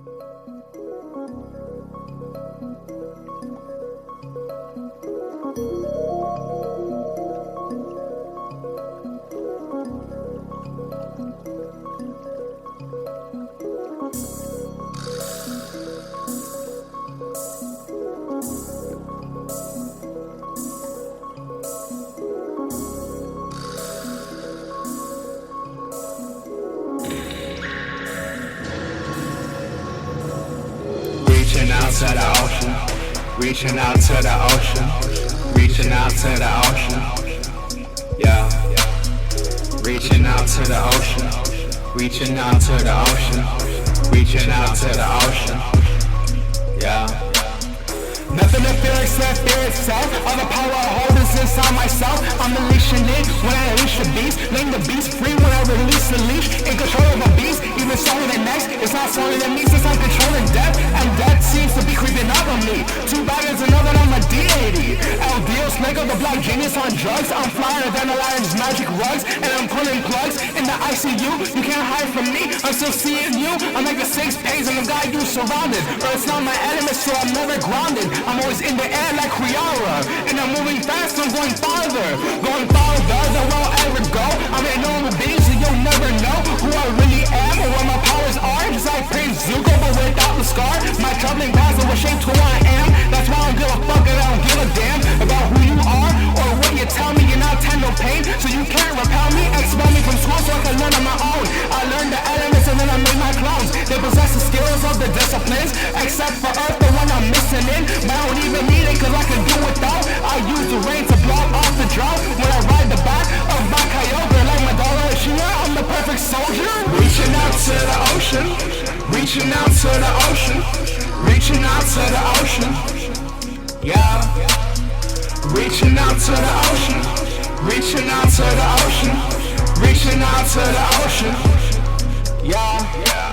Reaching out to the ocean, reaching out to the ocean, reaching out to the ocean, yeah. Reaching out to the ocean, reaching out to the ocean, reaching out to the ocean, yeah. Nothing to fear except fear itself. All the power I hold is inside myself. I'm unleashing it when I unleash a beast. Letting the beast free when I release the leash. In control of a beast, even stronger than next. It's not stronger than me since I'm controlling death. And death seems to be creeping up on me. Too bad it's another I'm a deity. LDO, snake of the black genius on drugs. I'm flyer than Aladdin's magic rugs. And I'm pulling plugs in the ICU. You can't hide from me, I'm still seeing you. I'm like a 6 pace and the guy you surrounded. But it's not my element, so I'm never grounded. I'm always in the air like Riara. And I'm moving fast, I'm going farther. Going farther than where I'll ever go. I'm a normal being, so you'll never know who I really am or what my powers are. Just like Prince Zuko, but without the scar. My troubling past will shape to who I am. That's why I don't give a fuck and I don't give a damn about who you are or what you tell me. You're not tend no pain, so you can't repel me. Expel me from school so I can learn on my own. I learned the elements and then I made my clones. They possess the skills of the disciplines, except for Earth, the one I'm missing in. But I don't even need it cause I can do without. I use the rain to block off the drought. When I ride the back of my Kyogre like my dollar is here, I'm the perfect soldier. Reaching out to the ocean, reaching out to the ocean, reaching out to the ocean, yeah. Reaching out to the ocean, reaching out to the ocean, reaching out to the ocean, yeah.